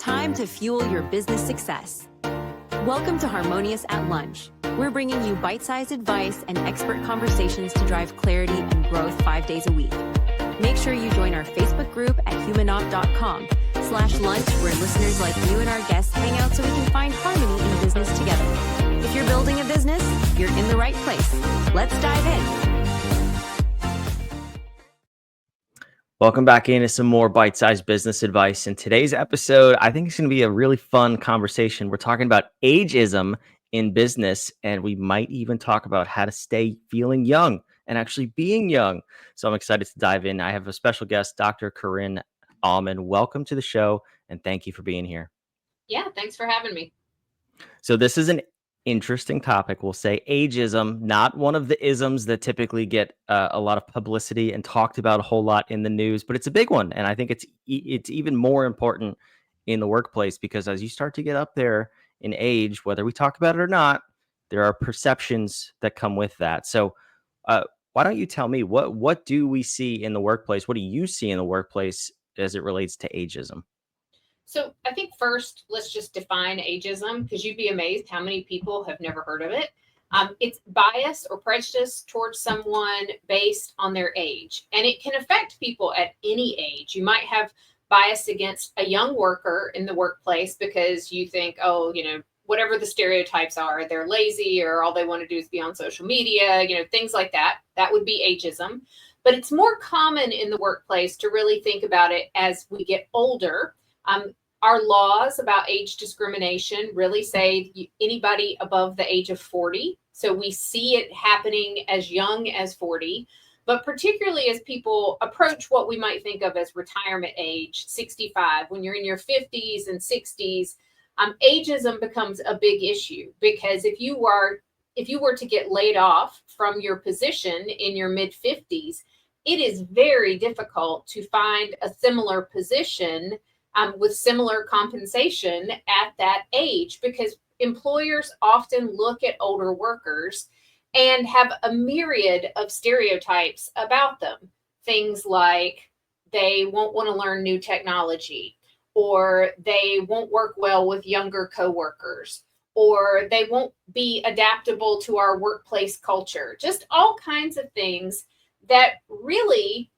time to fuel your business success. Welcome to Harmonious at Lunch. We're bringing you bite-sized advice and expert conversations to drive clarity and growth 5 days a week. Make sure you join our Facebook group at humanopt.com/lunch, where listeners like you and our guests hang out so we can find harmony in business together. If you're building a business, you're in the right place. Let's dive in. Welcome back into some more bite-sized business advice. In today's episode, I think it's going to be a really fun conversation. We're talking about ageism in business, and we might even talk about how to stay feeling young and actually being young. So I'm excited to dive in. I have a special guest, Dr. Corinne Auman. Welcome to the show, and thank you for being here. Yeah, thanks for having me. So this is an interesting topic. We'll say ageism, not one of the isms that typically get a lot of publicity and talked about a whole lot in the news, but it's a big one. And I think it's even more important in the workplace, because as you start to get up there in age, whether we talk about it or not, there are perceptions that come with that. So why don't you tell me, what do we see in the workplace? What do you see in the workplace as it relates to ageism? So I think first, let's just define ageism, because you'd be amazed how many people have never heard of it. It's bias or prejudice towards someone based on their age, and it can affect people at any age. You might have bias against a young worker in the workplace because you think, oh, whatever the stereotypes are, they're lazy or all they want to do is be on social media, things like that. That would be ageism. But it's more common in the workplace to really think about it as we get older. Our laws about age discrimination really say anybody above the age of 40. So we see it happening as young as 40, but particularly as people approach what we might think of as retirement age, 65, when you're in your 50s and 60s, ageism becomes a big issue, because if you were to get laid off from your position in your mid 50s, it is very difficult to find a similar position with similar compensation at that age, because employers often look at older workers and have a myriad of stereotypes about them. Things like they won't want to learn new technology, or they won't work well with younger coworkers, or they won't be adaptable to our workplace culture. Just all kinds of things that really,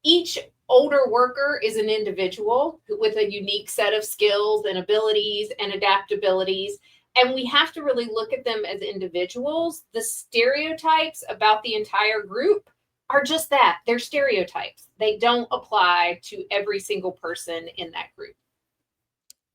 each older worker is an individual with a unique set of skills and abilities and adaptabilities. And we have to really look at them as individuals. The stereotypes about the entire group are just that. They're stereotypes. They don't apply to every single person in that group.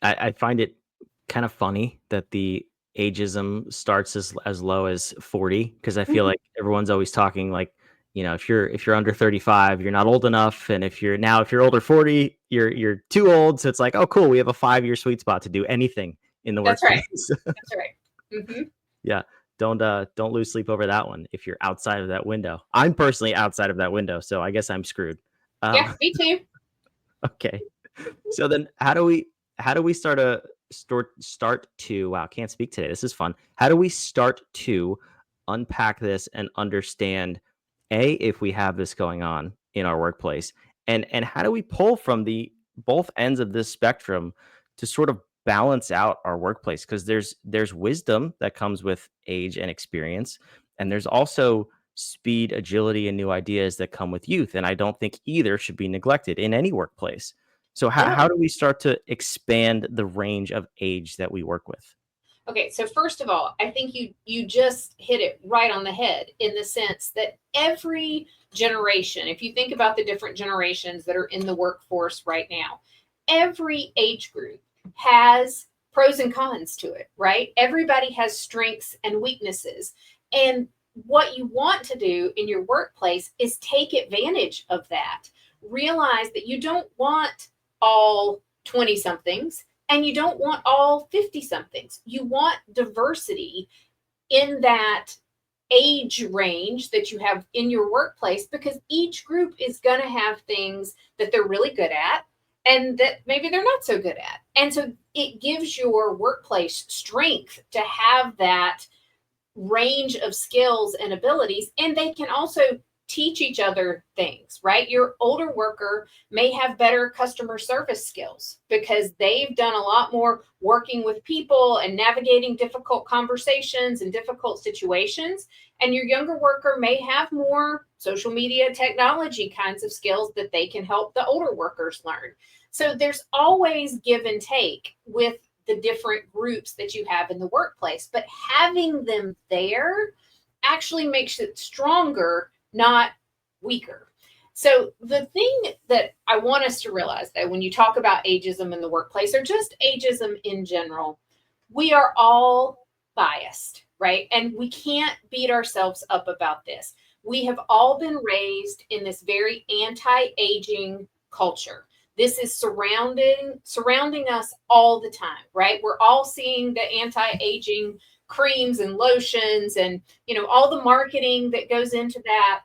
I find it kind of funny that the ageism starts as low as 40, because I feel like everyone's always talking like, if you're under 35, you're not old enough, and if you're older 40, you're too old. So it's like, oh, cool, we have a 5-year sweet spot to do anything in the workplace. That's right. Mm-hmm. Yeah, don't lose sleep over that one. If you're outside of that window, I'm personally outside of that window, so I guess I'm screwed. Yeah, me too. Okay, so then how do we start to wow, can't speak today. This is fun. How do we start to unpack this and understand, if we have this going on in our workplace, and how do we pull from the both ends of this spectrum to sort of balance out our workplace? Because there's wisdom that comes with age and experience, and there's also speed, agility, and new ideas that come with youth. And I don't think either should be neglected in any workplace. So how do we start to expand the range of age that we work with? Okay, so first of all, I think you just hit it right on the head, in the sense that every generation, if you think about the different generations that are in the workforce right now, every age group has pros and cons to it, right? Everybody has strengths and weaknesses. And what you want to do in your workplace is take advantage of that. Realize that you don't want all 20-somethings. And you don't want all 50-somethings. You want diversity in that age range that you have in your workplace, because each group is going to have things that they're really good at and that maybe they're not so good at. And so it gives your workplace strength to have that range of skills and abilities. And they can also teach each other things, right? Your older worker may have better customer service skills because they've done a lot more working with people and navigating difficult conversations and difficult situations. And your younger worker may have more social media technology kinds of skills that they can help the older workers learn. So there's always give and take with the different groups that you have in the workplace, but having them there actually makes it stronger, not weaker. So the thing that I want us to realize that when you talk about ageism in the workplace, or just ageism in general, we are all biased, right? And we can't beat ourselves up about this. We have all been raised in this very anti-aging culture. This is surrounding us all the time, right? We're all seeing the anti-aging creams and lotions and, all the marketing that goes into that.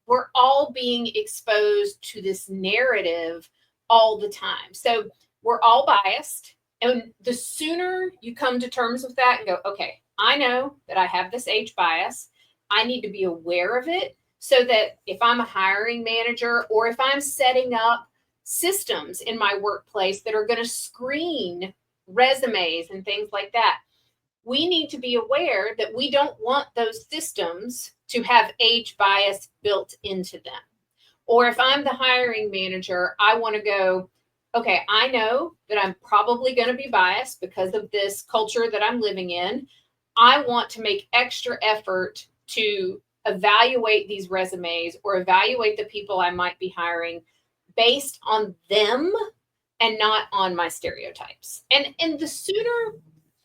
We're all being exposed to this narrative all the time. So we're all biased. And the sooner you come to terms with that and go, okay, I know that I have this age bias. I need to be aware of it so that if I'm a hiring manager or if I'm setting up systems in my workplace that are going to screen resumes and things like that, we need to be aware that we don't want those systems to have age bias built into them. Or if I'm the hiring manager, I want to go, okay, I know that I'm probably going to be biased because of this culture that I'm living in. I want to make extra effort to evaluate these resumes or evaluate the people I might be hiring based on them and not on my stereotypes. And the sooner,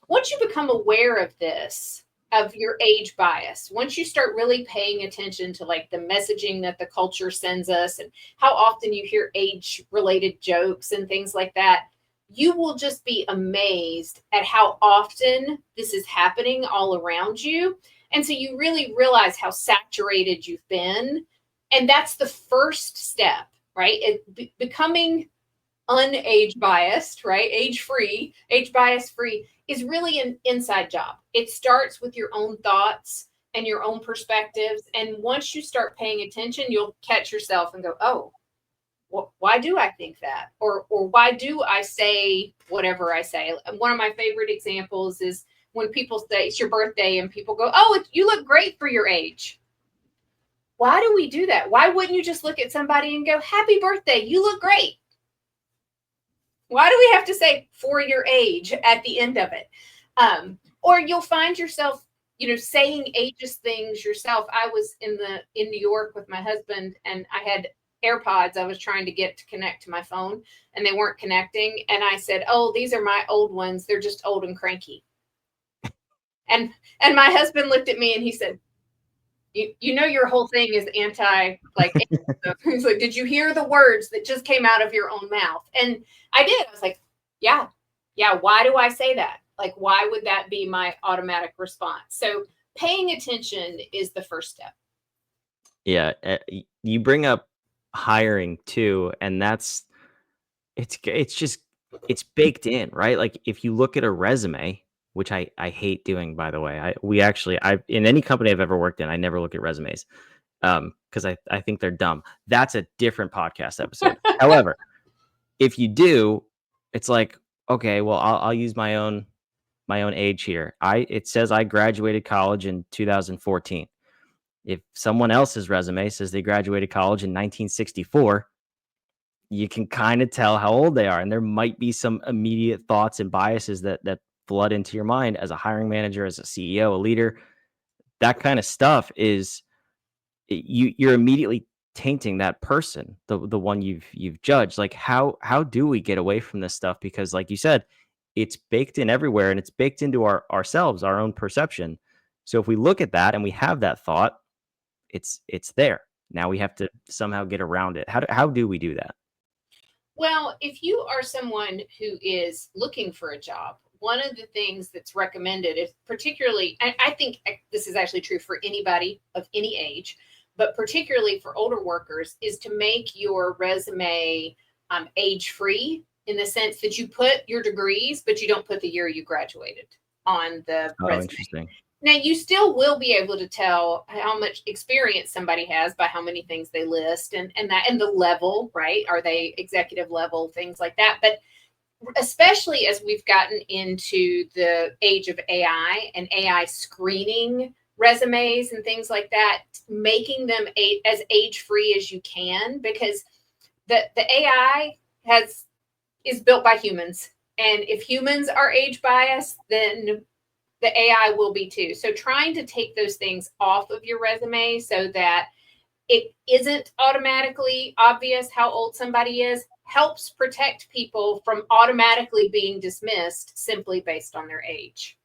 once you become aware of this, of your age bias, once you start really paying attention to like the messaging that the culture sends us and how often you hear age related jokes and things like that, you will just be amazed at how often this is happening all around you. And so you really realize how saturated you've been. And that's the first step, right? Becoming unage biased, right? Age bias free is really an inside job. It starts with your own thoughts and your own perspectives. And once you start paying attention, you'll catch yourself and go, oh, why do I think that? Or why do I say whatever I say? One of my favorite examples is when people say it's your birthday and people go, oh, you look great for your age. Why do we do that? Why wouldn't you just look at somebody and go, happy birthday, you look great? Why do we have to say for your age at the end of it? Or you'll find yourself, saying ageist things yourself. I was in New York with my husband and I had AirPods I was trying to get to connect to my phone and they weren't connecting. And I said, oh, these are my old ones. They're just old and cranky. And my husband looked at me and he said, your whole thing is he's like, did you hear the words that just came out of your own mouth? And I did. I was like, yeah. Why do I say that? Like, why would that be my automatic response? So paying attention is the first step. Yeah. You bring up hiring too. And it's baked in, right? Like if you look at a resume, which I hate doing, by the way. I in any company I've ever worked in, I never look at resumes because I think they're dumb. That's a different podcast episode. However, if you do, it's like, okay, well, I'll use my own age here. It says I graduated college in 2014. If someone else's resume says they graduated college in 1964, you can kind of tell how old they are, and there might be some immediate thoughts and biases that flood into your mind as a hiring manager, as a CEO, a leader. That kind of stuff is you're immediately tainting that person, the one you've judged. Like how do we get away from this stuff? Because like you said, it's baked in everywhere and it's baked into ourselves, our own perception. So if we look at that and we have that thought, it's there. Now we have to somehow get around it. How do we do that? Well, if you are someone who is looking for a job, one of the things that's recommended is particularly, and I think this is actually true for anybody of any age, but particularly for older workers, is to make your resume age-free in the sense that you put your degrees, but you don't put the year you graduated on the resume. Interesting. Now, you still will be able to tell how much experience somebody has by how many things they list and the level, right? Are they executive level, things like that? But especially as we've gotten into the age of AI and AI screening resumes and things like that, making them as age free as you can, because the AI is built by humans. And if humans are age biased, then the AI will be too. So trying to take those things off of your resume so that it isn't automatically obvious how old somebody is helps protect people from automatically being dismissed simply based on their age.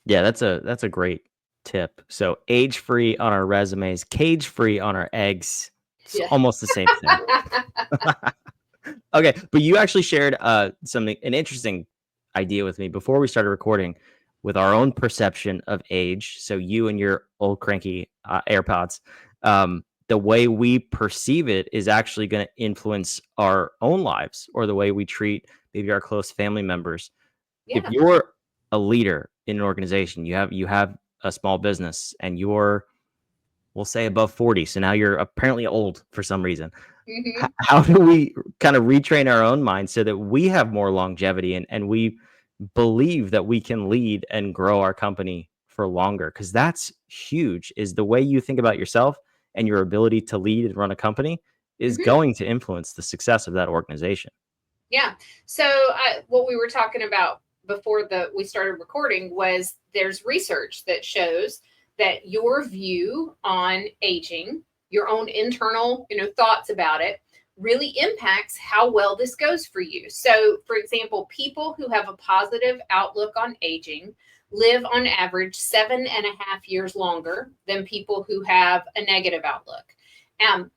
Yeah, that's a great tip. So age free on our resumes, cage free on our eggs. It's Yeah. almost the same thing. Okay, but you actually shared an interesting idea with me before we started recording with our own perception of age. So you and your old cranky AirPods, the way we perceive it is actually going to influence our own lives or the way we treat maybe our close family members. If Yeah. you're a leader in an organization, you have a small business, and you're, we'll say, above 40, so now you're apparently old for some reason. Mm-hmm. How do we kind of retrain our own minds so that we have more longevity and we believe that we can lead and grow our company for longer? Because that's huge, is the way you think about yourself and your ability to lead and run a company is Mm-hmm. going to influence the success of that organization. Yeah. So what we were talking about before we started recording was there's research that shows that your view on aging, your own internal, thoughts about it really impacts how well this goes for you. So, for example, people who have a positive outlook on aging live on average 7.5 years longer than people who have a negative outlook.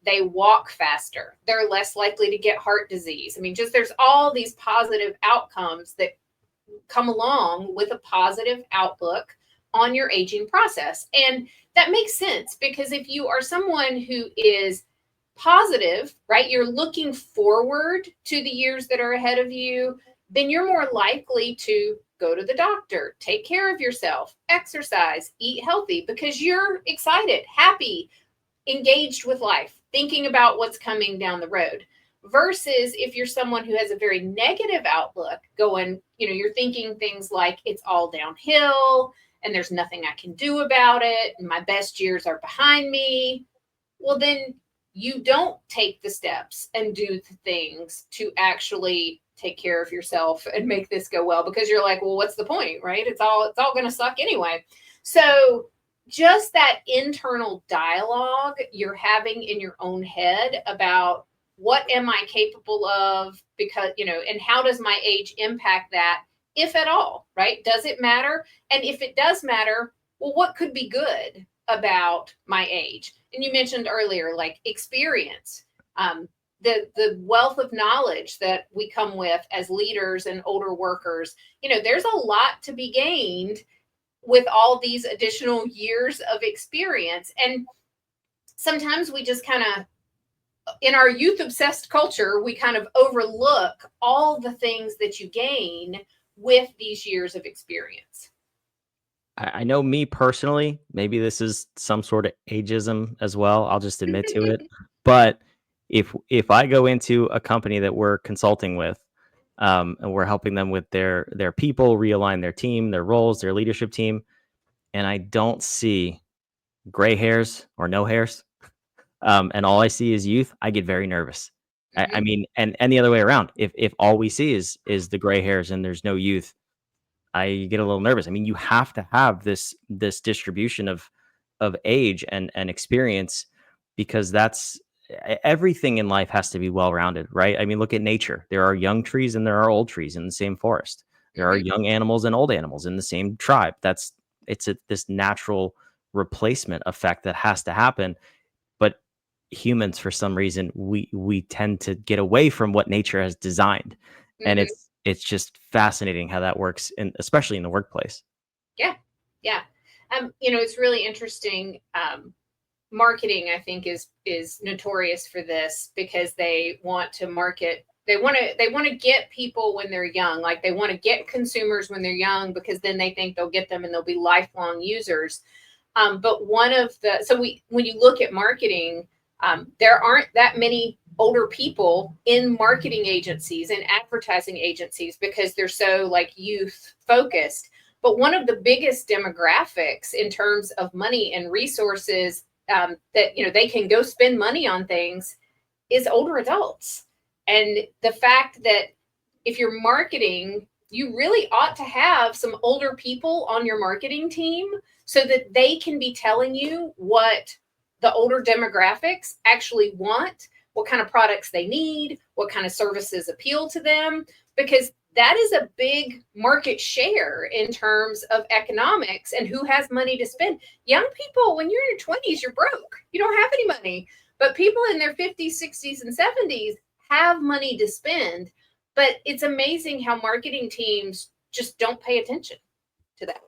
They walk faster. They're less likely to get heart disease. I mean, just there's all these positive outcomes that come along with a positive outlook on your aging process. And that makes sense, because if you are someone who is positive, right, you're looking forward to the years that are ahead of you, then you're more likely to go to the doctor, take care of yourself, exercise, eat healthy, because you're excited, happy, engaged with life, thinking about what's coming down the road. Versus if you're someone who has a very negative outlook, going, you're thinking things like it's all downhill and there's nothing I can do about it, and my best years are behind me. Well, then you don't take the steps and do the things to actually take care of yourself and make this go well, because you're like, well, what's the point, right? It's all going to suck anyway. So just that internal dialogue you're having in your own head about what am I capable of, because, and how does my age impact that, if at all, right? Does it matter? And if it does matter, well, what could be good about my age? And you mentioned earlier, like experience, the wealth of knowledge that we come with as leaders and older workers. There's a lot to be gained with all these additional years of experience. And sometimes we just kind of, in our youth obsessed culture, we kind of overlook all the things that you gain with these years of experience. I know, me personally, maybe this is some sort of ageism as well. I'll just admit to it. But if I go into a company that we're consulting with, and we're helping them with their people realign their team, their roles, their leadership team, and I don't see gray hairs or no hairs, and all I see is youth, I get very nervous. I Mm-hmm. mean, and the other way around. If all we see is the gray hairs and there's no youth, I get a little nervous. I mean, you have to have this distribution of age and experience, because everything in life has to be well rounded, right? I mean, look at nature. There are young trees and there are old trees in the same forest. There are Mm-hmm. young animals and old animals in the same tribe. This natural replacement effect that has to happen. But humans, for some reason, we tend to get away from what nature has designed, and Mm-hmm. it's just fascinating how that works, especially in the workplace. Yeah. Yeah. It's really interesting. Marketing, I think, is notorious for this, because they want to market They want to get people when they're young. Like they want to get consumers when they're young, because then they think they'll get them and they'll be lifelong users. But when you look at marketing, there aren't that many older people in marketing agencies and advertising agencies because they're so like youth focused. But one of the biggest demographics in terms of money and resources that they can go spend money on things is older adults. And the fact that if you're marketing, you really ought to have some older people on your marketing team so that they can be telling you what the older demographics actually want, what kind of products they need, what kind of services appeal to them, because that is a big market share in terms of economics and who has money to spend. Young people, when you're in your 20s, you're broke. You don't have any money. But people in their 50s, 60s, and 70s have money to spend. But it's amazing how marketing teams just don't pay attention to that.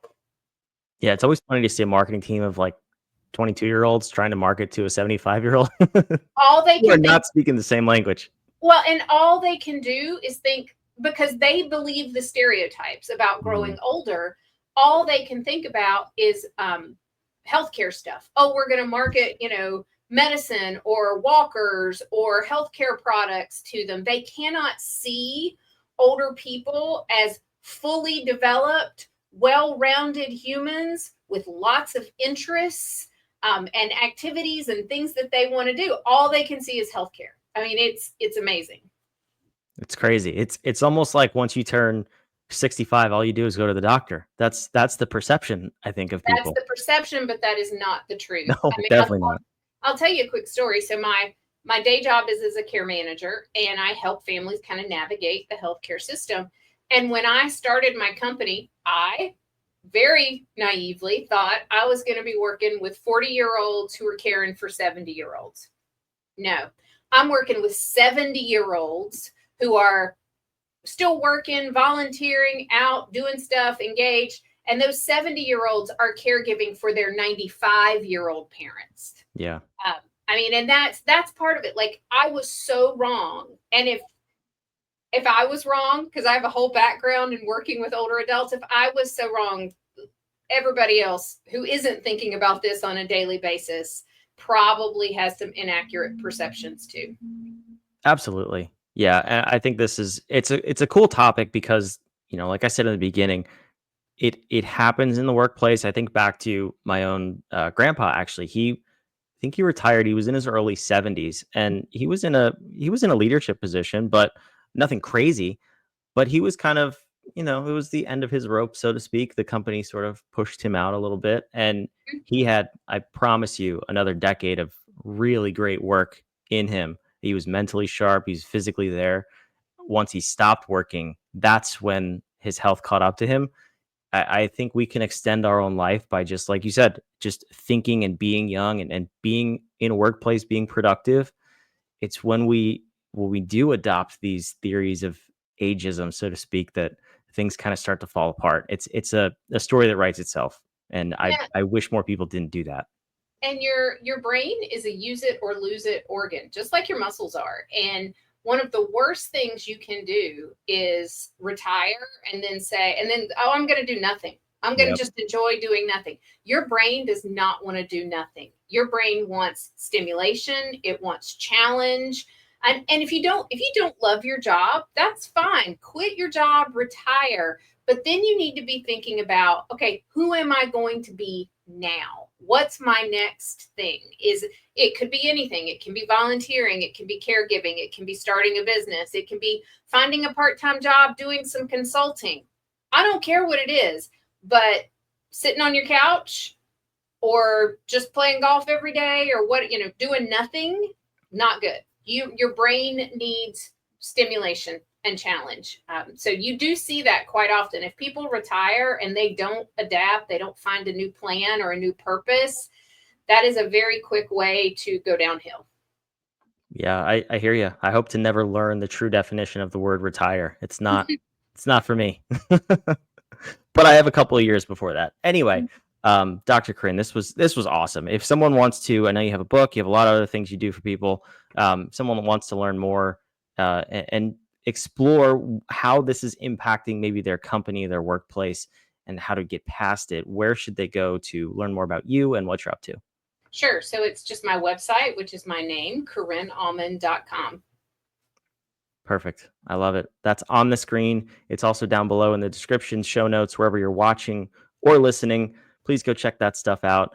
Yeah, it's always funny to see a marketing team of like 22-year-olds trying to market to a 75-year-old. All they Who are can not speaking the same language. Well, and all they can do is think, because they believe the stereotypes about growing older, all they can think about is healthcare stuff. Oh, we're going to market, medicine or walkers or healthcare products to them. They cannot see older people as fully developed, well-rounded humans with lots of interests and activities and things that they want to do. All they can see is healthcare. I mean, it's amazing. It's crazy. It's almost like once you turn 65, all you do is go to the doctor. That's the perception, I think, of people. That's the perception, but that is not the truth. No, definitely not. I'll tell you a quick story. So my day job is as a care manager, and I help families kind of navigate the healthcare system. And when I started my company, I very naively thought I was going to be working with 40-year-olds who were caring for 70-year-olds. No, I'm working with 70-year-olds who are still working, volunteering, out, doing stuff, engaged. And those 70-year-olds are caregiving for their 95-year-old parents. Yeah. And that's part of it. Like, I was so wrong. And if I was wrong, because I have a whole background in working with older adults, if I was so wrong, everybody else who isn't thinking about this on a daily basis probably has some inaccurate perceptions too. Absolutely. Yeah. And I think it's a cool topic because, like I said in the beginning, it happens in the workplace. I think back to my own grandpa, actually. I think he retired. He was in his early 70s and he was in a leadership position, but nothing crazy. But he was kind of, it was the end of his rope, so to speak. The company sort of pushed him out a little bit. And he had, I promise you, another decade of really great work in him. He was mentally sharp. He's physically there. Once he stopped working, that's when his health caught up to him. I think we can extend our own life by just, like you said, just thinking and being young and being in a workplace, being productive. It's when we do adopt these theories of ageism, so to speak, that things kind of start to fall apart. It's a story that writes itself. And I wish more people didn't do that. And your brain is a use it or lose it organ, just like your muscles are. And one of the worst things you can do is retire and then I'm going to do nothing. I'm going to just enjoy doing nothing. Your brain does not want to do nothing. Your brain wants stimulation. It wants challenge. And if you don't love your job, that's fine. Quit your job, retire. But then you need to be thinking about, okay, who am I going to be now? What's my next thing? It could be anything. It can be volunteering. It can be caregiving. It can be starting a business. It can be finding a part-time job, doing some consulting. I don't care what it is, but sitting on your couch or just playing golf every day or doing nothing, not good. Your brain needs stimulation and challenge. So you do see that quite often. If people retire and they don't adapt, they don't find a new plan or a new purpose, that is a very quick way to go downhill. Yeah, I hear you. I hope to never learn the true definition of the word retire. It's not for me. But I have a couple of years before that. Anyway, Dr. Corinne, this was awesome. If someone wants to, I know you have a book, you have a lot of other things you do for people. Someone wants to learn more and explore how this is impacting maybe their company, their workplace, and how to get past it, where should they go to learn more about you and what you're up to? Sure. So it's just my website, which is my name, CorinneAuman.com. Perfect. I love it. That's on the screen. It's also down below in the description, show notes, wherever you're watching or listening. Please go check that stuff out.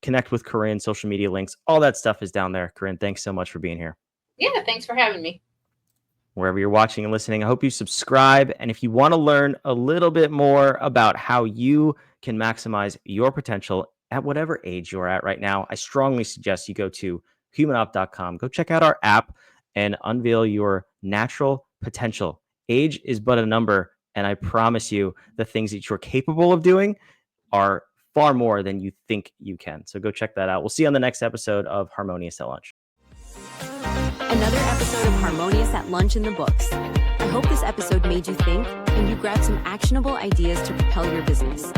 Connect with Corinne, social media links, all that stuff is down there. Corinne, thanks so much for being here. Yeah, thanks for having me. Wherever you're watching and listening, I hope you subscribe. And if you want to learn a little bit more about how you can maximize your potential at whatever age you're at right now, I strongly suggest you go to humanop.com. Go check out our app and unveil your natural potential. Age is but a number. And I promise you, the things that you're capable of doing are far more than you think you can. So go check that out. We'll see you on the next episode of Harmonious at Lunch. Another episode of Harmonious at Lunch in the books. I hope this episode made you think and you grabbed some actionable ideas to propel your business.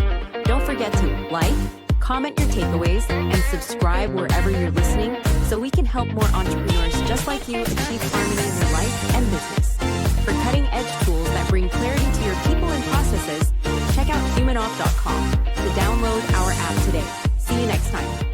Don't forget to like, comment your takeaways, and subscribe wherever you're listening so we can help more entrepreneurs just like you achieve harmony in their life and business. For cutting-edge tools that bring clarity to your people and processes, check out humanoff.com to download our app today. See you next time.